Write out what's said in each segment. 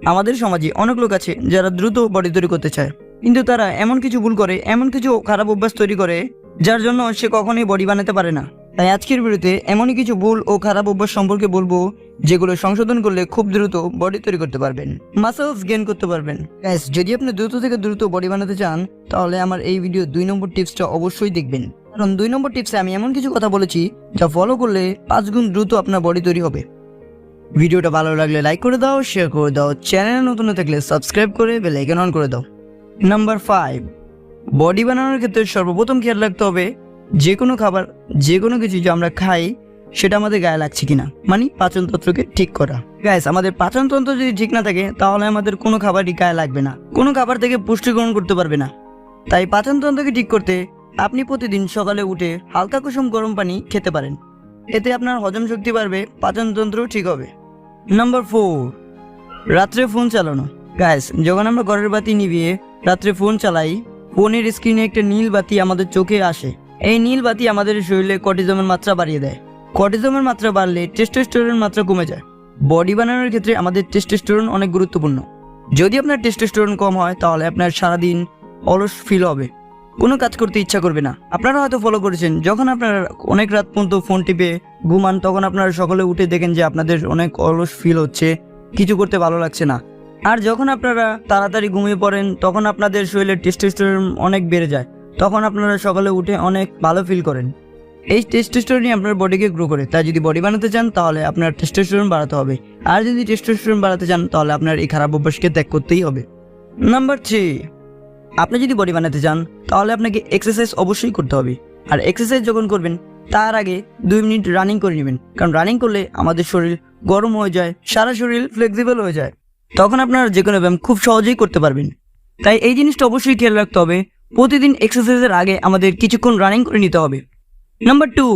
আমাদের সমাজে অনেক লোক আছে যারা দ্রুত বডি তৈরি করতে চায়, কিন্তু তারা এমন কিছু ভুল করে, এমন কিছু খারাপ অভ্যাস তৈরি করে যার জন্য সে কখনোই বডি বানাতে পারে না। তাই আজকের ভিডিওতে এমনই কিছু ভুল ও খারাপ অভ্যাস সম্পর্কে বলবো যেগুলো সংশোধন করলে খুব দ্রুত বডি তৈরি করতে পারবেন, মাসলস গেইন করতে পারবেন। গাইস, যদি আপনি দ্রুত থেকে দ্রুত বডি বানাতে চান তাহলে আমার এই ভিডিও 2 নম্বর টিপসটা অবশ্যই দেখবেন, কারণ 2 নম্বর টিপসে আমি এমন কিছু কথা বলেছি যা ফলো করলে 5 গুণ দ্রুত আপনার বডি তৈরি হবে। ভিডিওটা ভালো লাগলে লাইক করে দাও, শেয়ার করে দাও, চ্যানেলে নতুন থাকলে সাবস্ক্রাইব করে বেল আইকন অন করে দাও। নাম্বার 5, বডি বানানোর ক্ষেত্রে সর্বপ্রথম খেয়াল রাখতে হবে যে কোনো খাবার, যে কোনো কিছু যে আমরা খাই সেটা আমাদের গায়ে লাগছে কিনা, মানে পাচনতন্ত্রকে ঠিক করা। গাইস, আমাদের পাচনতন্ত্র যদি ঠিক না থাকে তাহলে আমাদের কোনো খাবারই গায়ে লাগবে না, কোনো খাবার থেকে পুষ্টি গ্রহণ করতে পারবে না। তাই পাচনতন্ত্রকে ঠিক করতে আপনি প্রতিদিন সকালে উঠে হালকা কুসুম গরম পানি খেতে পারেন, এতে আপনার হজম শক্তি বাড়বে, পাচনতন্ত্র ঠিক হবে। নাম্বার 4, রাত্রে ফোন চালানো। গাইস, যখন আমরা ঘরের বাতি নিভিয়ে রাত্রে ফোন চালাই, ফোনের স্ক্রিনে একটা নীল বাতি আমাদের চোখে আসে। এই নীল বাতি আমাদের শরীরে কর্টিজমের মাত্রা বাড়িয়ে দেয়। কর্টিজমের মাত্রা বাড়লে টেস্টোস্টেরনের মাত্রা কমে যায়। বডি বানানোর ক্ষেত্রে আমাদের টেস্টোস্টেরন অনেক গুরুত্বপূর্ণ। যদি আপনার টেস্টোস্টেরন কম হয় তাহলে আপনার সারাদিন অলস ফিল হবে, কোনো কাজ করতে ইচ্ছা করবে না। আপনারা হয়তো ফলো করেছেন, যখন আপনারা অনেক রাত পর্যন্ত ফোন টিপে ঘুমান তখন আপনারা সকালে উঠে দেখেন যে আপনাদের অনেক অলস ফিল হচ্ছে, কিছু করতে ভালো লাগছে না। আর যখন আপনারা তাড়াতাড়ি ঘুমিয়ে পড়েন তখন আপনাদের শরীরে টেস্টোস্টেরন অনেক বেড়ে যায়, তখন আপনারা সকালে উঠে অনেক ভালো ফিল করেন। এই টেস্টোস্টেরনই আপনার বডিকে গ্রো করে। তাই যদি বডি বানাতে চান তাহলে আপনার টেস্টোস্টেরন বাড়াতে হবে, আর যদি টেস্টোস্টেরন বাড়াতে চান তাহলে আপনার এই খারাপ অভ্যাসকে ত্যাগ করতেই হবে। নাম্বার 3, আপনি যদি বডি বানাতে চান তাহলে আপনাকে এক্সারসাইজ অবশ্যই করতে হবে। আর এক্সারসাইজ যখন করবেন তার আগে 2 মিনিট রানিং করে নেবেন, কারণ রানিং করলে আমাদের শরীর গরম হয়ে যায়, সারা শরীর ফ্লেক্সিবল হয়ে যায়, তখন আপনারা যে কোনো ব্যায়াম খুব সহজেই করতে পারবেন। তাই এই জিনিসটা অবশ্যই খেয়াল রাখতে হবে, প্রতিদিন এক্সারসাইজের আগে আমাদের কিছুক্ষণ রানিং করে নিতে হবে। নাম্বার 2,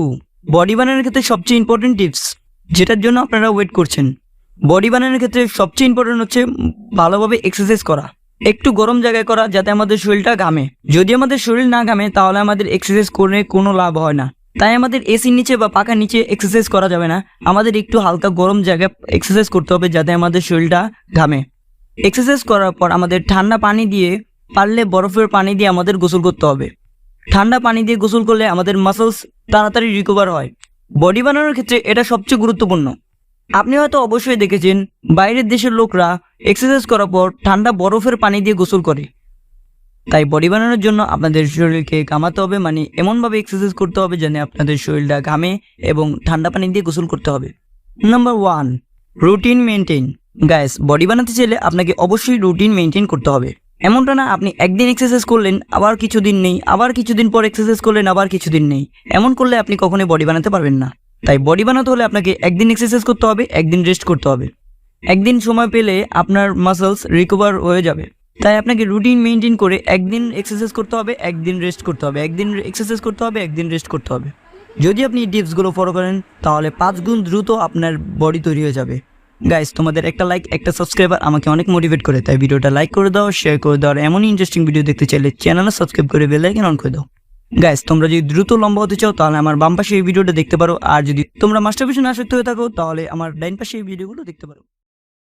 বডি বানানোর ক্ষেত্রে সবচেয়ে ইম্পর্টেন্ট টিপস, যেটার জন্য আপনারা ওয়েট করছেন। বডি বানানোর ক্ষেত্রে সবচেয়ে ইম্পর্টেন্ট হচ্ছে ভালোভাবে এক্সারসাইজ করা, একটু গরম জায়গায় করা যাতে আমাদের শরীরটা ঘামে। যদি আমাদের শরীর না ঘামে তাহলে আমাদের এক্সারসাইজ করে কোনো লাভ হয় না। তাই আমাদের এসির নিচে বা পাখার নিচে এক্সারসাইজ করা যাবে না, আমাদের একটু হালকা গরম জায়গায় এক্সারসাইজ করতে হবে যাতে আমাদের শরীরটা ঘামে। এক্সারসাইজ করার পর আমাদের ঠান্ডা পানি দিয়ে, পারলে বরফের পানি দিয়ে আমাদের গোসল করতে হবে। ঠান্ডা পানি দিয়ে গোসল করলে আমাদের মাসলস তাড়াতাড়ি রিকভার হয়। বডি বানানোর ক্ষেত্রে এটা সবচেয়ে গুরুত্বপূর্ণ। আপনি হয়তো অবশ্যই দেখেছেন বাইরের দেশের লোকরা এক্সারসাইজ করার পর ঠান্ডা বরফের পানি দিয়ে গোসল করে। তাই বডি বানানোর জন্য আপনাদের শরীরকে ঘামাতে হবে, মানে এমনভাবে এক্সারসাইজ করতে হবে যেন আপনাদের শরীরটা ঘামে, এবং ঠান্ডা পানি দিয়ে গোসল করতে হবে। Number 1, routine maintain. Guys, body বানাতে চাইলে আপনাকে অবশ্যই রুটিন মেনটেন করতে হবে। এমনটা না আপনি একদিন এক্সারসাইজ করলেন আবার কিছুদিন নেই, আবার কিছুদিন পর এক্সারসাইজ করলেন আবার কিছুদিন নেই, এমন করলে আপনি কখনোই বডি বানাতে পারবেন না। তাই বডি বানাতে হলে আপনাকে একদিন এক্সারসাইজ করতে হবে, একদিন রেস্ট করতে হবে। একদিন সময় পেলে আপনার মাসলস রিকভার হয়ে যাবে। তাই আপনাকে রুটিন মেনটেন করে একদিন এক্সারসাইজ করতে হবে, একদিন রেস্ট করতে হবে, একদিন এক্সারসাইজ করতে হবে, একদিন রেস্ট করতে হবে। যদি আপনি এই টিপসগুলো ফলো করেন তাহলে 5 গুণ দ্রুত আপনার বডি তৈরি হয়ে যাবে। গাইস, তোমাদের একটা লাইক, একটা সাবস্ক্রাইবার আমাকে অনেক মোটিভেট করে, তাই ভিডিওটা লাইক করে দাও, শেয়ার করে দাও, আর এমনই ইন্টারেস্টিং ভিডিও দেখতে চাইলে চ্যানেলে সাবস্ক্রাইব করে বেল আইকন অন করে দাও। গাইস, তোমরা যদি দ্রুত লম্বা হতে চাও তাহলে আমার বাম পাশে এই ভিডিওটা দেখতে পারো, আর যদি তোমরা মাস্টারবেশন আসক্ত হয়ে থাকো তাহলে আমার ডাইন পাশে এই ভিডিওগুলো দেখতে পারো।